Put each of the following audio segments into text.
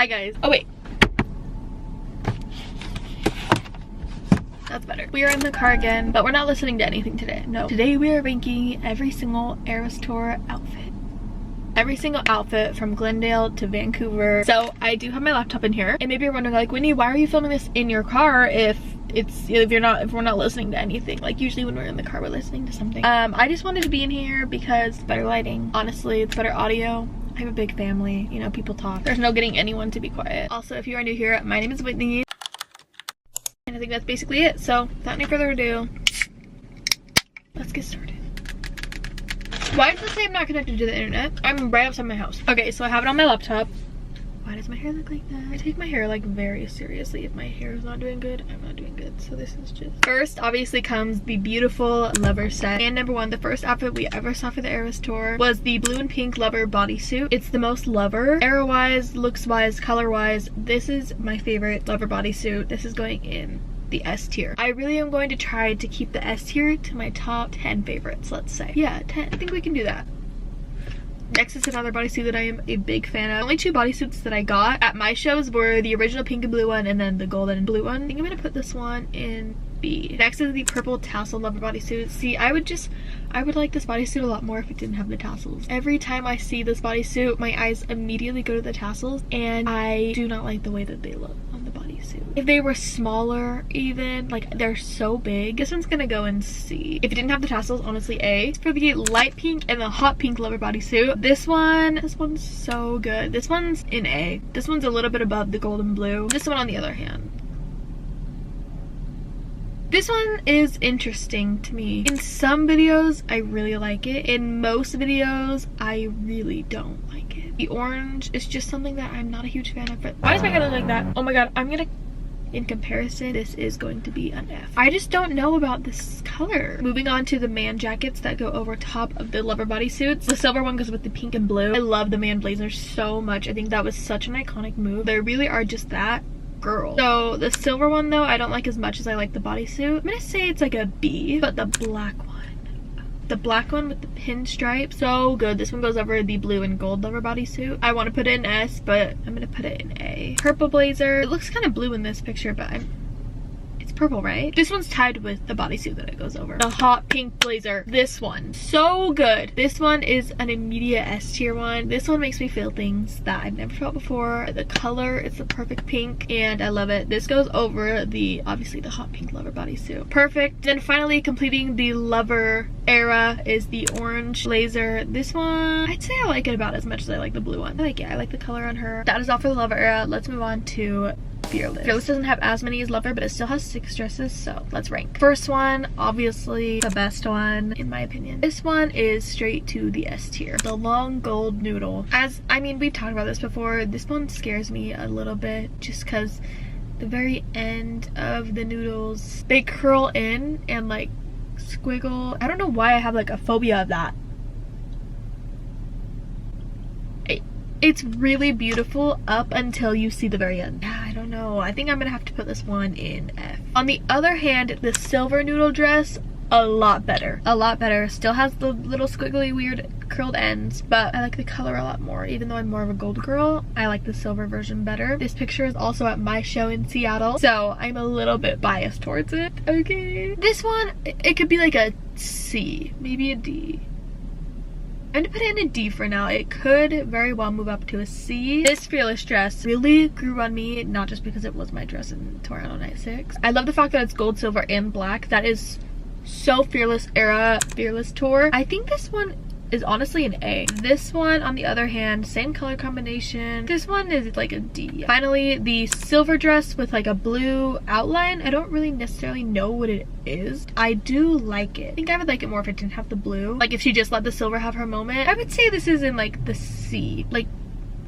Hi guys. Oh wait. That's better. We are in the car again, but we're not listening to anything today. No. Today we are ranking every single ERAS tour outfit. Every single outfit from Glendale to Vancouver. So I do have my laptop in here, and maybe you're wondering like, Whitney, why are you filming this in your car if we're not listening to anything? Like usually when we're in the car we're listening to something. I just wanted to be in here because it's better lighting. Honestly, it's better audio. I have a big family, you know, people talk. There's no getting anyone to be quiet. Also, if you are new here, my name is Whitney. And I think that's basically it. So without any further ado, let's get started. Why does it say I'm not connected to the internet? I'm right outside my house. Okay, so I have it on my laptop. Why does my hair look like that? I take my hair like very seriously. If my hair is not doing good, I'm not doing good. So this is just... First, obviously, comes the beautiful Lover set. And number one, the first outfit we ever saw for the ERAS tour was the blue and pink Lover bodysuit. It's the most Lover. Era-wise, looks-wise, color-wise, this is my favorite Lover bodysuit. This is going in the S tier. I really am going to try to keep the S tier to my top 10 favorites, let's say. Yeah, 10. I think we can do that. Next is another bodysuit that I am a big fan of. The only two bodysuits that I got at my shows were the original pink and blue one and then the golden and blue one. I think I'm gonna put this one in B. Next is the purple tassel Lover bodysuit. See, I would like this bodysuit a lot more if it didn't have the tassels. Every time I see this bodysuit, my eyes immediately go to the tassels, and I do not like the way that they look on the bodysuit. If they were smaller even, like they're so big, this one's gonna go in C. If it didn't have the tassels, honestly A. For the light pink and the hot pink Lover bodysuit, this one's so good. This one's in A. This one's a little bit above the golden blue. This one on the other hand, this one is interesting to me. In some videos, I really like it. In most videos, I really don't like it. The orange is just something that I'm not a huge fan of. Why does my hair look like that? Oh my god, in comparison, this is going to be an F. I just don't know about this color. Moving on to the man jackets that go over top of the Lover bodysuits. The silver one goes with the pink and blue. I love the man blazers so much. I think that was such an iconic move. They really are just that girl. So the silver one though, I don't like as much as I like the bodysuit. I'm gonna say it's like a B, but the black one with the pinstripe, so good. This one goes over the blue and gold Lover bodysuit. I want to put it in S, but I'm gonna put it in A. Purple blazer. It looks kind of blue in this picture, but it's purple, right? This one's tied with the bodysuit that it goes over. The hot pink blazer. This one, so good. This one is an immediate S tier one. This one makes me feel things that I've never felt before. The color, it's the perfect pink, and I love it. This goes over obviously the hot pink Lover bodysuit. Perfect. Then finally completing the Lover era is the orange blazer. This one, I'd say I like it about as much as I like the blue one. I like it. I like the color on her. That is all for the Lover era. Let's move on to Fearless. Fearless doesn't have as many as Lover, but it still has 6 dresses, so let's rank. First one, obviously the best one in my opinion. This one is straight to the S tier. The long gold noodle. We've talked about this before. This one scares me a little bit just because the very end of the noodles, they curl in and like squiggle. I don't know why I have like a phobia of that. It's really beautiful up until you see the very end. I don't know. I think I'm gonna have to put this one in F. On the other hand, the silver noodle dress, a lot better. A lot better. Still has the little squiggly weird curled ends, but I like the color a lot more. Even though I'm more of a gold girl, I like the silver version better. This picture is also at my show in Seattle, so I'm a little bit biased towards it. Okay. This one, it could be like a C, maybe a D. I'm gonna put it in a D for now. It could very well move up to a C. This Fearless dress really grew on me, not just because it was my dress in Toronto Night 6. I love the fact that it's gold, silver, and black. That is so Fearless era, Fearless tour. I think this one is honestly an A. This one, on the other hand, same color combination. This one is like a D. Finally, the silver dress with like a blue outline. I don't really necessarily know what it is. I do like it. I think I would like it more if it didn't have the blue. Like if she just let the silver have her moment. I would say this is in like the C. Like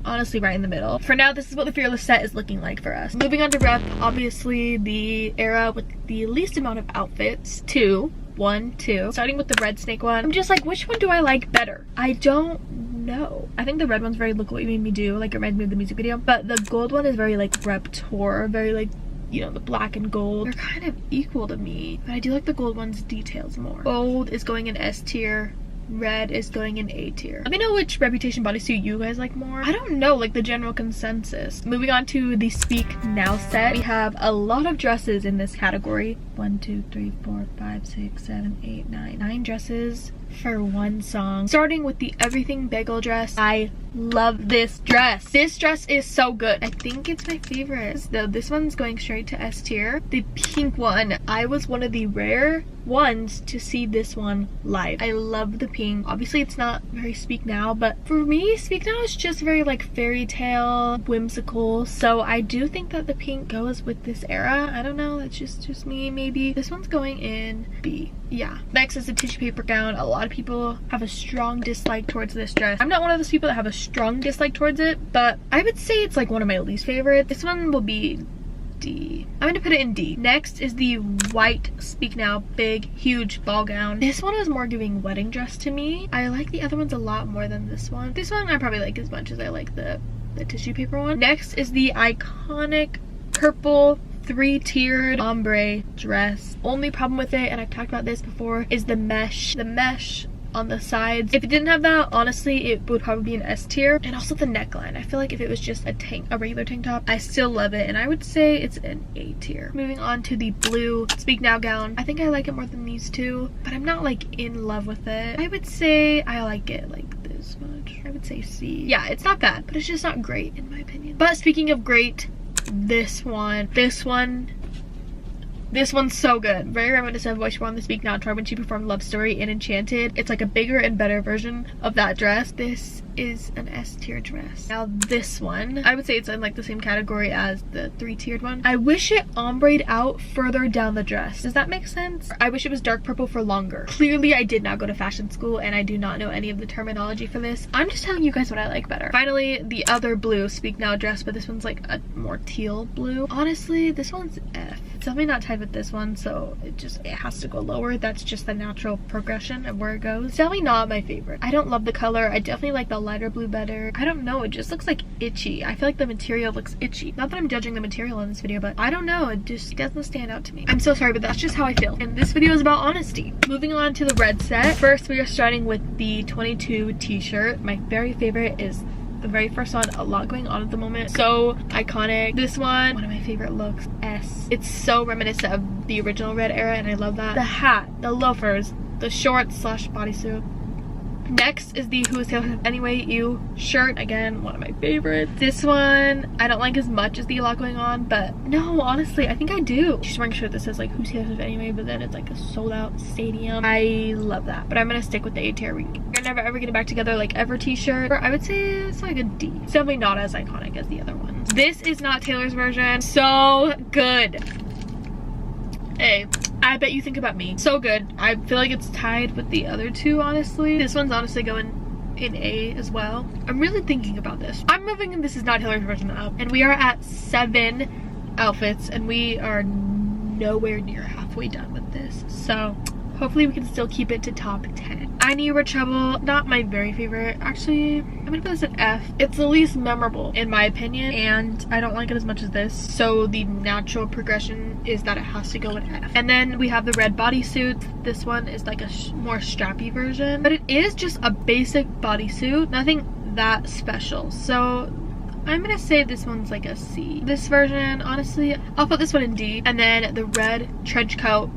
honestly right in the middle. For now, this is what the Fearless set is looking like for us. Moving on to Rep, obviously the era with the least amount of outfits. 2. Starting with the red snake one. I'm just like, which one do I like better? I don't know. I think the red one's very Look What You Made Me Do, like it reminds me of the music video, but the gold one is very like Rep tour, very like, you know, the black and gold. They're kind of equal to me, but I do like the gold one's details more. Gold is going in S tier. red is going in A tier. Let me know which Reputation bodysuit you guys like more. I don't know, like the general consensus. Moving on to the Speak Now set. We have a lot of dresses in this category. 1, 2, 3, 4, 5, 6, 7, 8, 9. 9 dresses for one song. Starting with the Everything Bagel dress. I love this dress. This dress is so good. I think it's my favorite. Though this one's going straight to S tier. The pink one. I was one of the rare ones to see this one live. I love the pink. Obviously it's not very Speak Now, but for me Speak Now is just very like fairy tale, whimsical. So I do think that the pink goes with this era. I don't know, it's just me maybe. This one's going in B. Yeah. Next is the tissue paper gown. A lot of people have a strong dislike towards this dress. I'm not one of those people that have a strong dislike towards it, but I would say it's like one of my least favorite. This one will be D. I'm gonna put it in D. Next is the white Speak Now big huge ball gown. This one is more giving wedding dress to me. I like the other ones a lot more than this one. This one I probably like as much as I like the tissue paper one. Next is the iconic purple 3-tiered ombre dress. Only problem with it, and I've talked about this before, is the mesh. The mesh on the sides. If it didn't have that, honestly, it would probably be an S tier. And also the neckline. I feel like if it was just a regular tank top, I still love it, and I would say it's an A tier. Moving on to the blue Speak Now gown. I think I like it more than these two, but I'm not like in love with it. I would say I like it like this much. I would say C. Yeah, it's not bad, but it's just not great in my opinion. But speaking of great, this one's so good. Very reminiscent of what she wore on the Speak Now tour when she performed Love Story in Enchanted. It's like a bigger and better version of that dress. This is an S tier dress. Now this one, I would say it's in like the same category as the 3-tiered one. I wish it ombre'd out further down the dress. Does that make sense? I wish it was dark purple for longer. Clearly I did not go to fashion school and I do not know any of the terminology for this. I'm just telling you guys what I like better. Finally, the other blue Speak Now dress, but this one's like a more teal blue. Honestly, this one's F. It's definitely not tied with this one, so it has to go lower. That's just the natural progression of where it goes. It's definitely not my favorite. I don't love the color. I definitely like the lighter blue better. I don't know, it just looks like itchy. I feel like the material looks itchy. Not that I'm judging the material in this video, but I don't know, it just doesn't stand out to me. I'm so sorry, but that's just how I feel. And this video is about honesty. Moving on to the red set. First, we are starting with the 22 t-shirt. My very favorite is the very first one. A lot going on at the moment. So iconic. This one of my favorite looks. S. It's so reminiscent of the original red era, and I love that. The hat, the loafers, the shorts / bodysuit. Next is the Who Is Taylor Swift Anyway You shirt. Again, one of my favorites. This one I don't like as much as the A Lot Going On, but no, honestly I think I do. She's wearing a shirt that says like Who's Taylor Swift Anyway, but then it's like a sold out stadium. I love that, but I'm gonna stick with the A tier. We're never ever getting back together like ever t-shirt. I would say it's like a D. It's definitely not as iconic as the other ones. This is not Taylor's version. So good. A. I bet you think about me. So good. I feel like it's tied with the other two, honestly. This one's honestly going in A as well. I'm really thinking about this. I'm moving This Is Not Taylor's version up, and we are at 7 outfits, and we are nowhere near halfway done with this. So hopefully we can still keep it to top 10. I Knew You Were Trouble, not my very favorite. Actually, I'm gonna put this at F. It's the least memorable in my opinion, and I don't like it as much as this. So the natural progression is that it has to go in F. And then we have the red bodysuit. This one is like a more strappy version, but it is just a basic bodysuit. Nothing that special. So I'm gonna say this one's like a C. This version, honestly, I'll put this one in D. And then the red trench coat,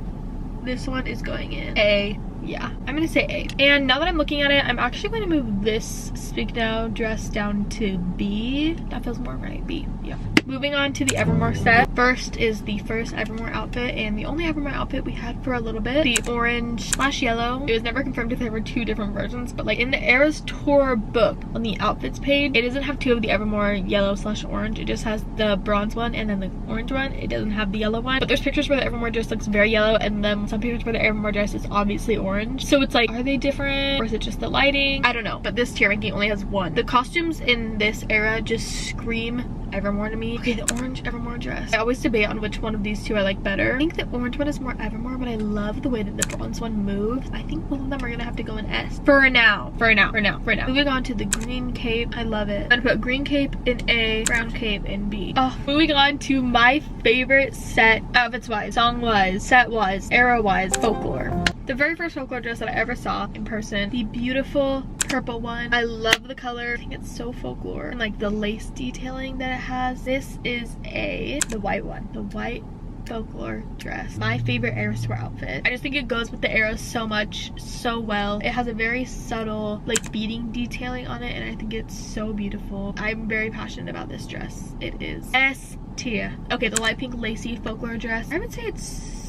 this one is going in A. Yeah, I'm gonna say A. And now that I'm looking at it, I'm actually going to move this Speak Now dress down to B. That feels more right. B. Yeah. Moving on to the Evermore set. First is the first Evermore outfit, and the only Evermore outfit we had for a little bit. The orange / yellow. It was never confirmed if there were 2 different versions, but like in the ERAS tour book on the outfits page, it doesn't have 2 of the Evermore yellow / orange. It just has the bronze one and then the orange one. It doesn't have the yellow one. But there's pictures where the Evermore dress looks very yellow, and then some pictures where the Evermore dress is obviously orange. So it's like, are they different, or is it just the lighting? I don't know. But this tier ranking only has 1. The costumes in this era just scream Evermore to me. Okay, the orange Evermore dress. I always debate on which one of these two I like better. I think the orange one is more Evermore, but I love the way that the bronze one moves. I think both of them are gonna have to go in S. For now. Moving on to the green cape. I love it. I'm gonna put green cape in A, brown cape in B. Oh, moving on to my favorite set, outfits wise, song wise, set wise, era wise, Folklore. The very first Folklore dress that I ever saw in person, the beautiful purple one. I love the color. I think it's so Folklore, and like the lace detailing that it has. This is the white one, the white Folklore dress. My favorite ERAS tour outfit. I just think it goes with the ERAS so much, so well. It has a very subtle like beading detailing on it, and I think it's so beautiful. I'm very passionate about this dress. It is S tier. Okay, the light pink lacy Folklore dress, I would say it's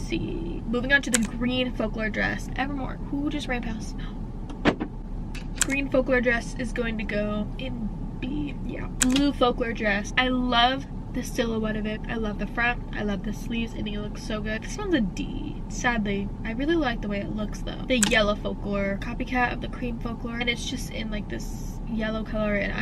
C. Moving on to the green Folklore dress. Evermore. Who just ran past? No. Green Folklore dress is going to go in B. Yeah. Blue Folklore dress. I love the silhouette of it. I love the front. I love the sleeves. I think it looks so good. This one's a D. Sadly, I really like the way it looks though. The yellow Folklore, copycat of the cream Folklore, and it's just in like this yellow color, and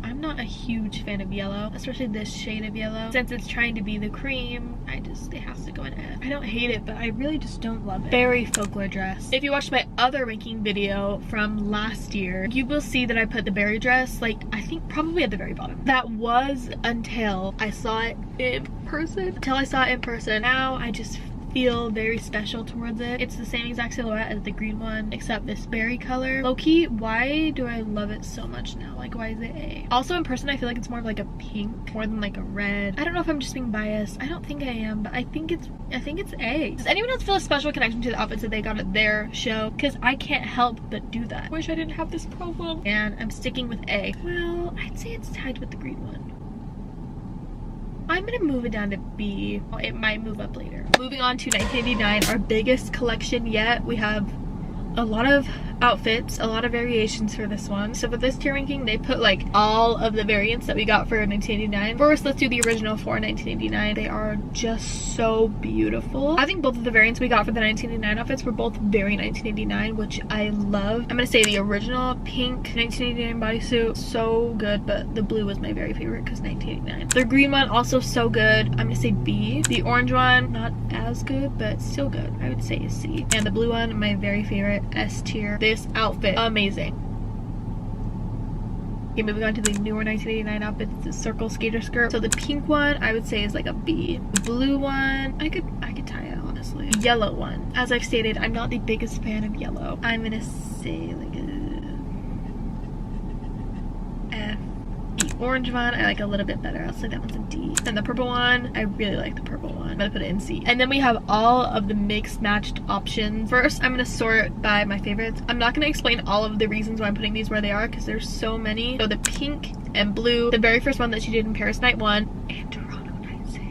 I'm not a huge fan of yellow, especially this shade of yellow. Since it's trying to be the cream, it has to go in F. I don't hate it, but I really just don't love it. Berry Folklore dress. If you watched my other ranking video from last year, you will see that I put the berry dress, like, I think probably at the very bottom. That was until I saw it in person. Now I just feel very special towards it. It's the same exact silhouette as the green one, except this berry color. Low-key, why do I love it so much now? Like, why is it A? Also in person, I feel like it's more of like a pink more than like a red. I don't know if I'm just being biased. I don't think I am, but I think it's A. Does anyone else feel a special connection to the outfits that they got at their show? Because I can't help but do that. Wish I didn't have this problem. And I'm sticking with A. Well, I'd say it's tied with the green one. I'm gonna move it down to B. It might move up later. Moving on to 1989, our biggest collection yet. We have a lot of outfits, a lot of variations for this one. So for this tier ranking, they put like all of the variants that we got for 1989. First, let's do the original for 1989. They are just so beautiful. I think both of the variants we got for the 1989 outfits were both very 1989, which I love. I'm gonna say the original pink 1989 bodysuit, so good, but the blue was my very favorite because 1989. The green one, also so good. I'm gonna say B. The orange one, not as good, but still good. I would say a C. And the blue one, my very favorite, S tier. This outfit, amazing. Okay, moving on to the newer 1989 outfit. It's a circle skater skirt. So the pink one, I would say, is like a B. The blue one, I could tie it, honestly. The yellow one, as I've stated, I'm not the biggest fan of yellow. I'm gonna say like a F. The orange one, I like a little bit better. I'll say that one's a D. And the purple one, I really like the purple one. I'm gonna put it in C. And then we have all of the mixed matched options. First, I'm gonna sort by my favorites. I'm not gonna explain all of the reasons why I'm putting these where they are because there's so many. So the pink and blue, the very first one that she did in Paris Night 1 and Toronto Night 6.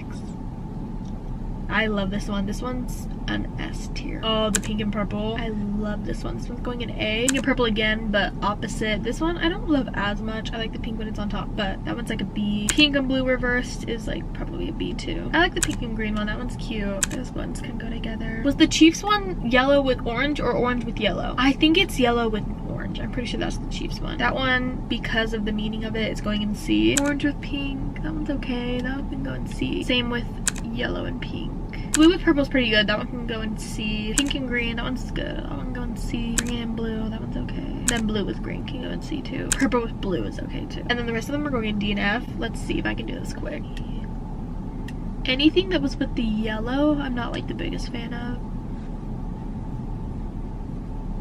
I love this one. This one's an S tier. Oh, the pink and purple, I love this one. This one's going in A. Pink and purple again, but opposite. This one I don't love as much. I like the pink when it's on top, but that one's like a B. Pink and blue reversed is like probably a B too. I like the pink and green one. That one's cute. Those ones can go together. Was the Chiefs one yellow with orange or orange with yellow? I think it's yellow with orange. I'm pretty sure that's the Chiefs one. That one, because of the meaning of it, is going in C. Orange with pink, that one's okay. That one can go in C. Same with yellow and pink. Blue with purple is pretty good. That one can go in C. Pink and green, that one's good. That one can go in C. Green and blue, that one's okay. Then blue with green can go in C too. Purple with blue is okay too. And then the rest of them are going in D and F. Let's see if I can do this quick. Anything that was with the yellow, I'm not like the biggest fan of.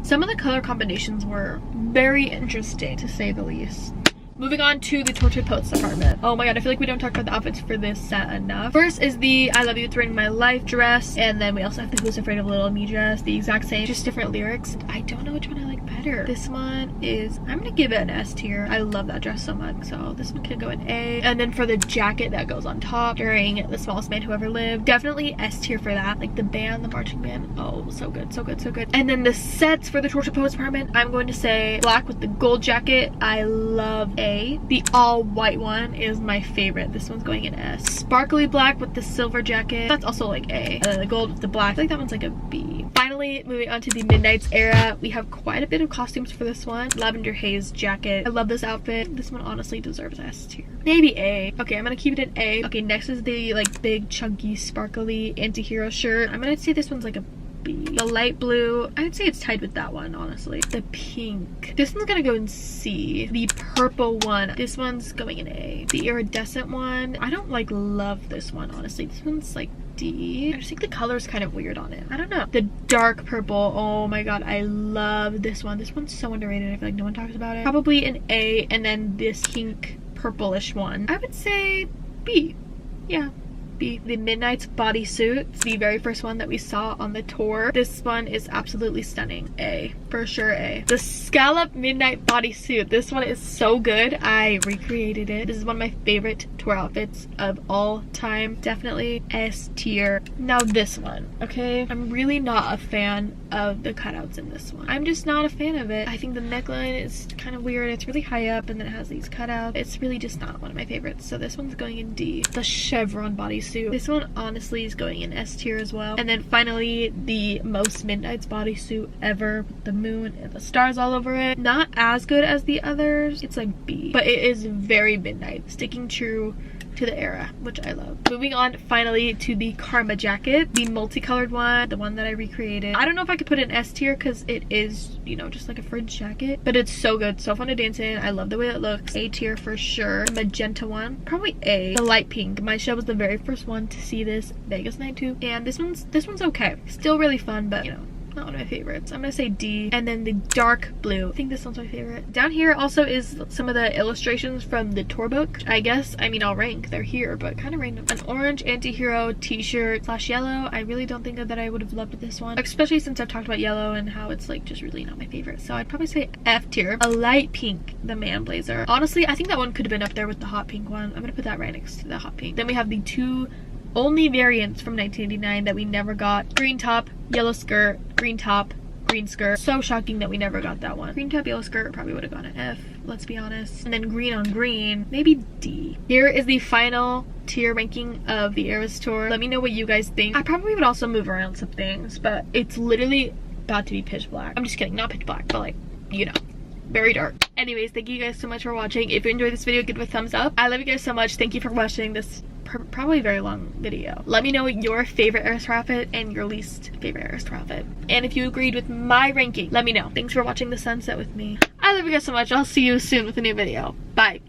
Some of the color combinations were very interesting, to say the least. Moving on to the Tortured Poets department. Oh my god, I feel like we don't talk about the outfits for this set enough. First is the I Love You, It's Raining My Life dress. And then we also have the Who's Afraid of Little Me dress. The exact same, just different lyrics. I don't know which one I like better. This one is, I'm gonna give it an S tier. I love that dress so much, so this one can go in A. And then for the jacket that goes on top during The Smallest Man Who Ever Lived, definitely S tier for that. Like the band, the marching band, oh, so good, so good, so good. And then the sets for the Tortured Poets department, I'm going to say black with the gold jacket. I love A. The all white one is my favorite. This one's going in S. Sparkly black with the silver jacket, that's also like A. And then the gold with the black, I think that one's like a B. Finally, moving on to the Midnights era, we have quite a bit of costumes for this one. Lavender haze jacket, I love this outfit. This one honestly deserves S tier. Maybe A. Okay, I'm gonna keep it in A. Okay, next is the like big chunky sparkly anti-hero shirt. I'm gonna say this one's like a B. The light blue, I would say it's tied with that one, honestly. The pink, this one's gonna go in C. The purple one, this one's going in A. The iridescent one, I don't like love this one, honestly. This one's like D. I just think the color's kind of weird on it. I don't know. The dark purple, oh my god, I love this one. This one's so underrated. I feel like no one talks about it. Probably an A. And then this pink purplish one, I would say B. Yeah, B. The Midnight's bodysuit, the very first one that we saw on the tour. This one is absolutely stunning. A, for sure A. The Scallop Midnight bodysuit, this one is so good. I recreated it. This is one of my favorite tour outfits of all time. Definitely S tier. Now this one, okay? I'm really not a fan of the cutouts in this one. I'm just not a fan of it. I think the neckline is kind of weird. It's really high up and then it has these cutouts. It's really just not one of my favorites. So this one's going in D. The chevron bodysuit, this one honestly is going in S tier as well. And then finally the Most Midnight's bodysuit ever with the moon and the stars all over it. Not as good as the others. It's like B, but it is very midnight, sticking true to the era, which I love. Moving on finally to the Karma jacket, the multicolored one, the one that I recreated. I don't know if I could put it in S tier because it is, you know, just like a fringe jacket, but it's so good, so fun to dance in. I love the way it looks. A tier for sure. The magenta one, probably A. The light pink, my show was the very first one to see this, Vegas night too, and this one's okay. Still really fun, but you know, not one of my favorites. I'm gonna say D. And then the dark blue, I think this one's my favorite. Down here also is some of the illustrations from the tour book. I guess, I mean, I'll rank, they're here, but kind of random. An orange anti-hero t-shirt / yellow. I really don't think that I would have loved this one, especially since I've talked about yellow and how it's like just really not my favorite. So I'd probably say F tier. A light pink, the man blazer. Honestly, I think that one could have been up there with the hot pink one. I'm gonna put that right next to the hot pink. Then we have the two only variants from 1989 that we never got. Green top, yellow skirt, green top, green skirt. So shocking that we never got that one. Green top, yellow skirt probably would have gone an F, let's be honest. And then green on green, maybe D. Here is the final tier ranking of the ERAS tour. Let me know what you guys think. I probably would also move around some things, but it's literally about to be pitch black. I'm just kidding, not pitch black, but like, you know, very dark. Anyways, thank you guys so much for watching. If you enjoyed this video, give it a thumbs up. I love you guys so much. Thank you for watching this probably very long video. Let me know your favorite ERAS tour outfit and your least favorite ERAS tour outfit. And if you agreed with my ranking, let me know. Thanks for watching the sunset with me. I love you guys so much. I'll see you soon with a new video. Bye.